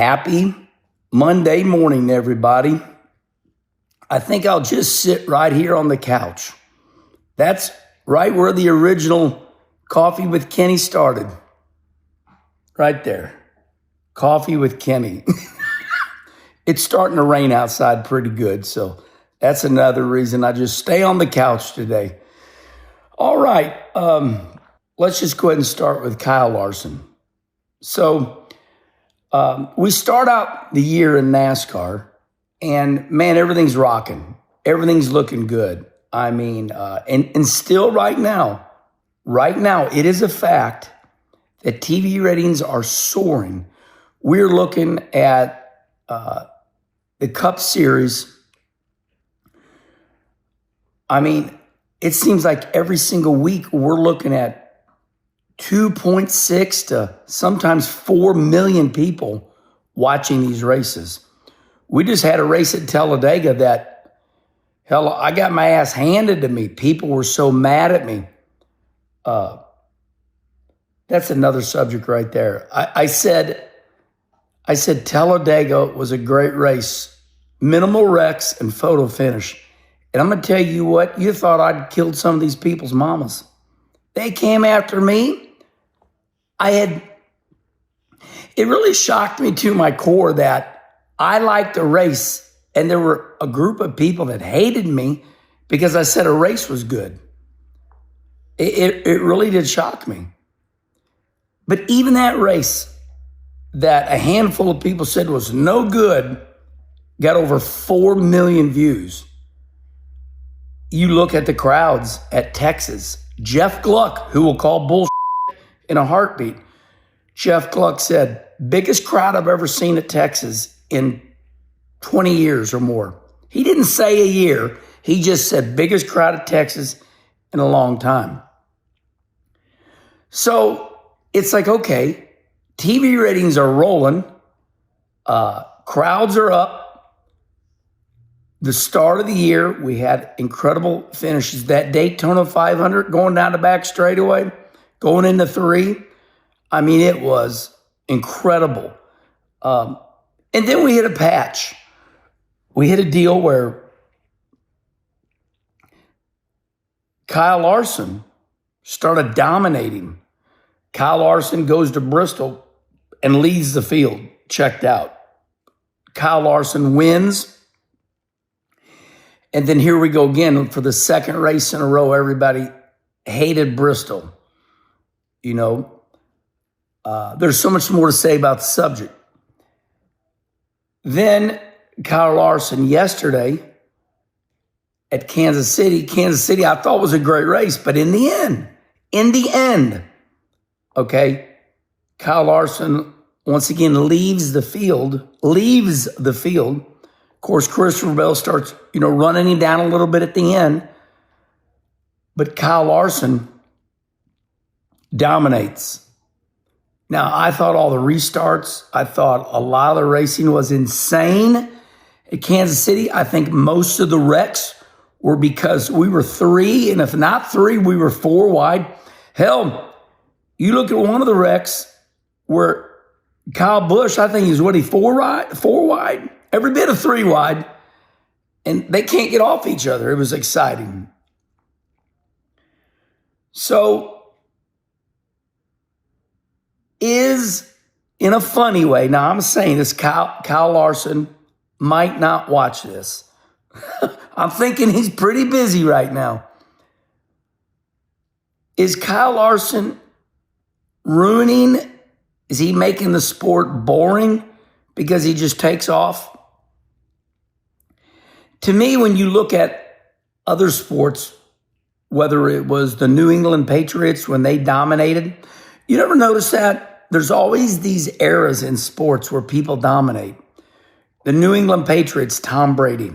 Happy Monday morning, everybody. I think I'll just sit right here on the couch. That's right where the original Coffee with Kenny started. Right there. Coffee with Kenny. It's starting to rain outside pretty good, so that's another reason I just stay on the couch today. All right, let's just go ahead and start with Kyle Larson. So we start out the year in NASCAR, and man, everything's rocking. Everything's looking good. I mean, and still right now, it is a fact that TV ratings are soaring. We're looking at the Cup Series. I mean, it seems like every single week we're looking at 2.6 to sometimes 4 million people watching these races. We just had a race at Talladega that, hell, I got my ass handed to me. People were so mad at me. That's another subject right there. I said Talladega was a great race, minimal wrecks and photo finish. And I'm going to tell you what, you thought I'd killed some of these people's mamas. They came after me. It really shocked me to my core that I liked the race, and there were a group of people that hated me because I said a race was good. It really did shock me. But even that race that a handful of people said was no good got over 4 million views. You look at the crowds at Texas. Jeff Gluck, who will call bullshit in a heartbeat. Jeff Gluck said, biggest crowd I've ever seen at Texas in 20 years or more. He didn't say a year. He just said biggest crowd at Texas in a long time. So it's like, okay, TV ratings are rolling. Crowds are up. The start of the year, we had incredible finishes. That Daytona 500 going down the back straightaway, going into 3. I mean, it was incredible. And then we hit a patch. We hit a deal where Kyle Larson started dominating. Kyle Larson goes to Bristol and leads the field, checked out. Kyle Larson wins. And then here we go again for the second race in a row. Everybody hated Bristol. You know, there's so much more to say about the subject. Then Kyle Larson yesterday at Kansas City, I thought was a great race, but in the end, okay, Kyle Larson once again leaves the field. Of course, Christopher Bell starts, running him down a little bit at the end. But Kyle Larson dominates. Now, I thought all the restarts, I thought a lot of the racing was insane at Kansas City. I think most of the wrecks were because we were 3, and if not 3, we were 4 wide. Hell, you look at one of the wrecks where Kyle Busch, I think he's 4 wide? Every bit of 3 wide, and they can't get off each other. It was exciting. So, is in a funny way, now I'm saying this, Kyle Larson might not watch this. I'm thinking he's pretty busy right now. Is Kyle Larson is he making the sport boring because he just takes off? To me, when you look at other sports, whether it was the New England Patriots when they dominated, you never notice that? There's always these eras in sports where people dominate. The New England Patriots, Tom Brady.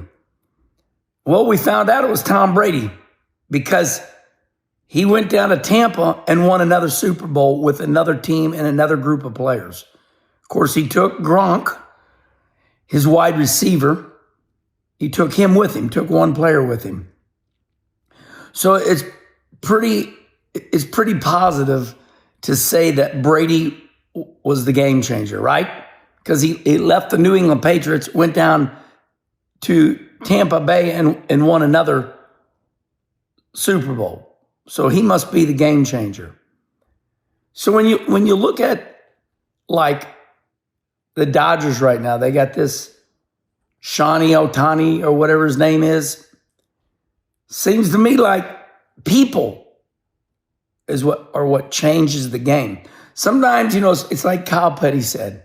Well, we found out it was Tom Brady because he went down to Tampa and won another Super Bowl with another team and another group of players. Of course, he took Gronk, his wide receiver. He took him with him, took one player with him. So it's pretty positive to say that Brady was the game changer, right? because he left the New England Patriots, went down to Tampa Bay and won another Super Bowl. So he must be the game changer. So when you look at like the Dodgers right now, they got this Shawnee Ohtani or whatever his name is. Seems to me like people is what changes the game. Sometimes, it's like Kyle Petty said.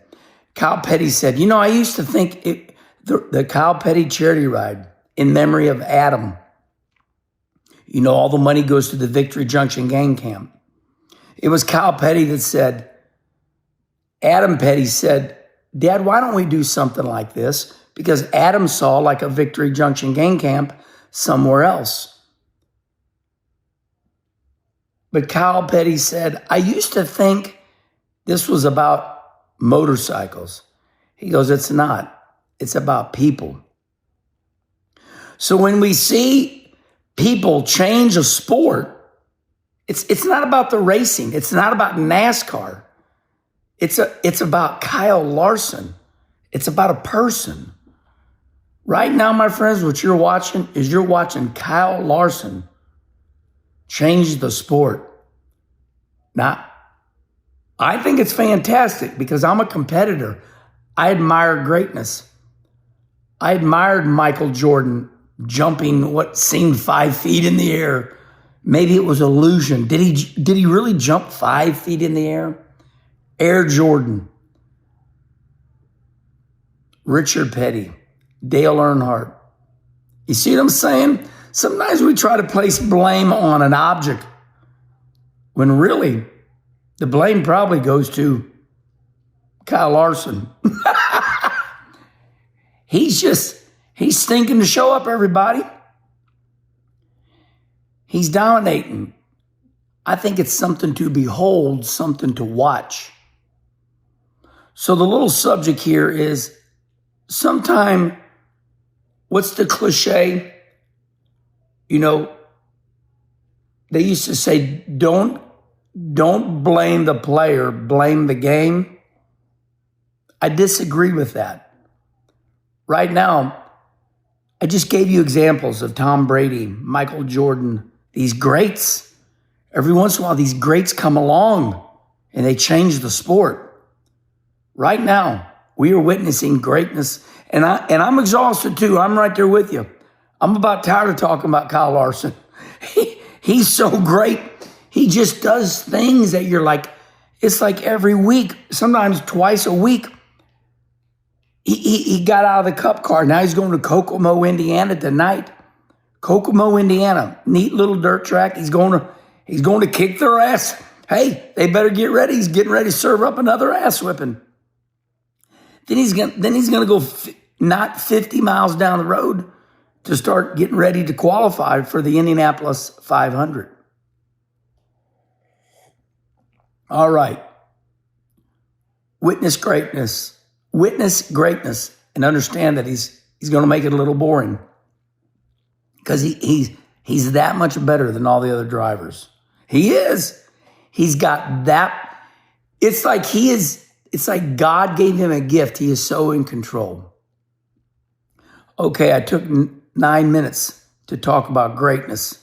Kyle Petty said, I used to think the Kyle Petty charity ride in memory of Adam. All the money goes to the Victory Junction gang camp. It was Kyle Petty that said, Adam Petty said, Dad, why don't we do something like this? Because Adam saw like a Victory Junction gang camp somewhere else. But Kyle Petty said, I used to think this was about motorcycles. He goes, it's not. It's about people. So when we see people change a sport, it's not about the racing. It's not about NASCAR. It's about Kyle Larson. It's about a person. Right now, my friends, what you're watching is you're watching Kyle Larson change the sport. Now, I think it's fantastic because I'm a competitor. I admire greatness. I admired Michael Jordan jumping what seemed 5 feet in the air. Maybe it was illusion. Did he really jump 5 feet in the air? Air Jordan, Richard Petty, Dale Earnhardt. You see what I'm saying? Sometimes we try to place blame on an object when really the blame probably goes to Kyle Larson. He's stinking to show up, everybody. He's dominating. I think it's something to behold, something to watch. So the little subject here is sometime, what's the cliche? They used to say, don't blame the player, blame the game. I disagree with that. Right now, I just gave you examples of Tom Brady, Michael Jordan, these greats. Every once in a while, these greats come along and they change the sport. Right now, we are witnessing greatness, and I'm exhausted too. I'm right there with you. I'm about tired of talking about Kyle Larson. He's so great. He just does things that you're like, it's like every week, sometimes twice a week. He got out of the Cup car. Now he's going to Kokomo, Indiana tonight. Kokomo, Indiana, neat little dirt track. He's going to kick their ass. Hey, they better get ready. He's getting ready to serve up another ass whipping. Then he's gonna go not 50 miles down the road to start getting ready to qualify for the Indianapolis 500. All right. Witness greatness, and understand that he's going to make it a little boring because he's that much better than all the other drivers. He is. He's got that. It's like God gave him a gift. He is so in control. Okay, I took 9 minutes to talk about greatness.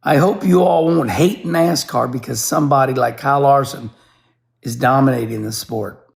I hope you all won't hate NASCAR because somebody like Kyle Larson is dominating the sport.